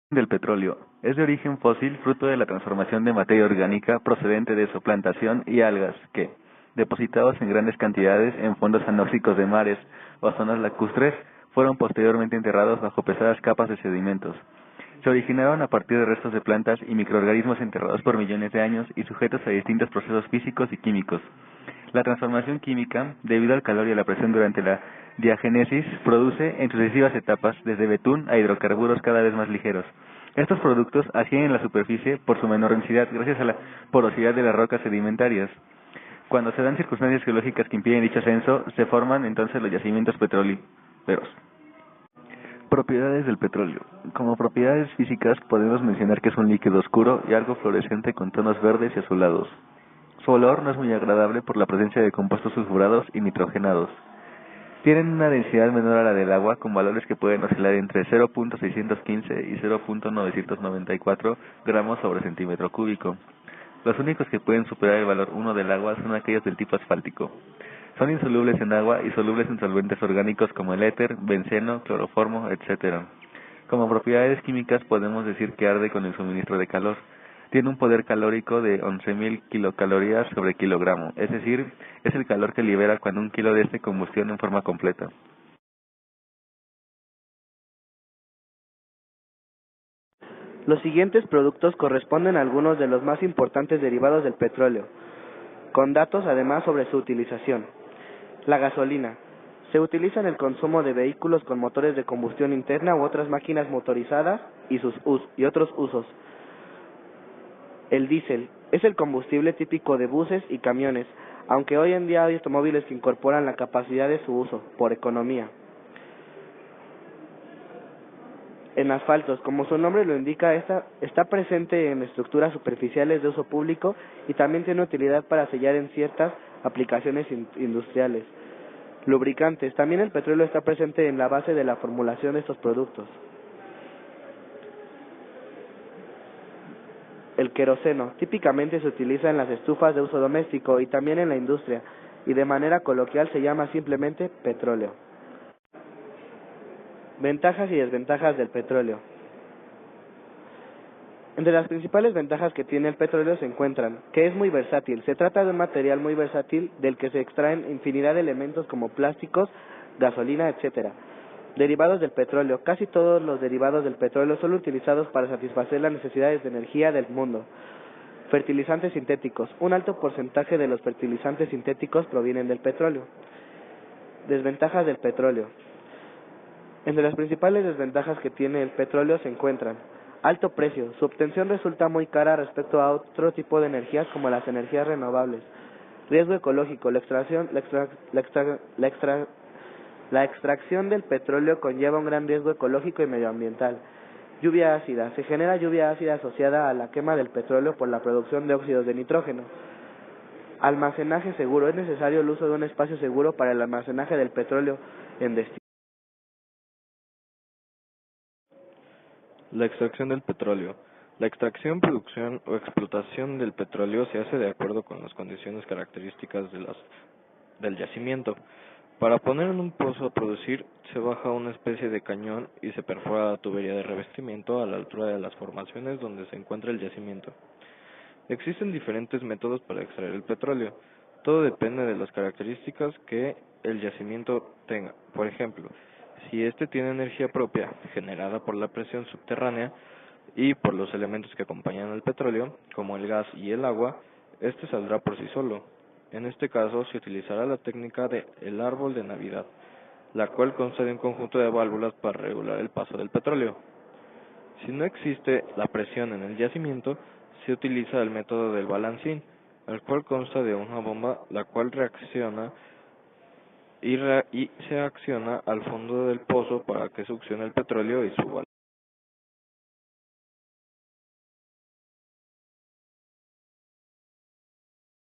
Del petróleo. Es de origen fósil, fruto de la transformación de materia orgánica procedente de zooplancton y algas que, depositados en grandes cantidades en fondos anóxicos de mares o zonas lacustres, fueron posteriormente enterrados bajo pesadas capas de sedimentos. Se originaron a partir de restos de plantas y microorganismos enterrados por millones de años y sujetos a distintos procesos físicos y químicos. La transformación química, debido al calor y a la presión durante la diagénesis, produce en sucesivas etapas desde betún a hidrocarburos cada vez más ligeros. Estos productos ascienden en la superficie por su menor densidad gracias a la porosidad de las rocas sedimentarias. Cuando se dan circunstancias geológicas que impiden dicho ascenso, se forman entonces los yacimientos petrolíferos. Propiedades del petróleo. Como propiedades físicas podemos mencionar que es un líquido oscuro y algo fluorescente con tonos verdes y azulados. Su olor no es muy agradable por la presencia de compuestos sulfurados y nitrogenados. Tienen una densidad menor a la del agua, con valores que pueden oscilar entre 0.615 y 0.994 gramos sobre centímetro cúbico. Los únicos que pueden superar el valor 1 del agua son aquellos del tipo asfáltico. Son insolubles en agua y solubles en solventes orgánicos como el éter, benceno, cloroformo, etc. Como propiedades químicas podemos decir que arde con el suministro de calor. Tiene un poder calórico de 11.000 kilocalorías sobre kilogramo, es decir, es el calor que libera cuando un kilo de este combustión en forma completa. Los siguientes productos corresponden a algunos de los más importantes derivados del petróleo, con datos además sobre su utilización. La gasolina. Se utiliza en el consumo de vehículos con motores de combustión interna u otras máquinas motorizadas y otros usos. El diésel es el combustible típico de buses y camiones, aunque hoy en día hay automóviles que incorporan la capacidad de su uso, por economía. En asfaltos, como su nombre lo indica, está presente en estructuras superficiales de uso público y también tiene utilidad para sellar en ciertas aplicaciones industriales. Lubricantes. También el petróleo está presente en la base de la formulación de estos productos. El queroseno. Típicamente se utiliza en las estufas de uso doméstico y también en la industria, y de manera coloquial se llama simplemente petróleo. Ventajas y desventajas del petróleo. Entre las principales ventajas que tiene el petróleo se encuentran que es muy versátil. Se trata de un material muy versátil del que se extraen infinidad de elementos como plásticos, gasolina, etc. Derivados del petróleo. Casi todos los derivados del petróleo son utilizados para satisfacer las necesidades de energía del mundo. Fertilizantes sintéticos. Un alto porcentaje de los fertilizantes sintéticos provienen del petróleo. Desventajas del petróleo. Entre las principales desventajas que tiene el petróleo se encuentran alto precio. Su obtención resulta muy cara respecto a otro tipo de energías como las energías renovables. Riesgo ecológico. La extracción del petróleo conlleva un gran riesgo ecológico y medioambiental. Lluvia ácida. Se genera lluvia ácida asociada a la quema del petróleo por la producción de óxidos de nitrógeno. Almacenaje seguro. Es necesario el uso de un espacio seguro para el almacenaje del petróleo en destino. La extracción del petróleo. La extracción, producción o explotación del petróleo se hace de acuerdo con las condiciones características del yacimiento. Para poner en un pozo a producir, se baja una especie de cañón y se perfora la tubería de revestimiento a la altura de las formaciones donde se encuentra el yacimiento. Existen diferentes métodos para extraer el petróleo. Todo depende de las características que el yacimiento tenga. Por ejemplo, si éste tiene energía propia, generada por la presión subterránea y por los elementos que acompañan al petróleo, como el gas y el agua, este saldrá por sí solo. En este caso, se utilizará la técnica de el árbol de Navidad, la cual consta de un conjunto de válvulas para regular el paso del petróleo. Si no existe la presión en el yacimiento, se utiliza el método del balancín, el cual consta de una bomba la cual reacciona y se acciona al fondo del pozo para que succione el petróleo y suba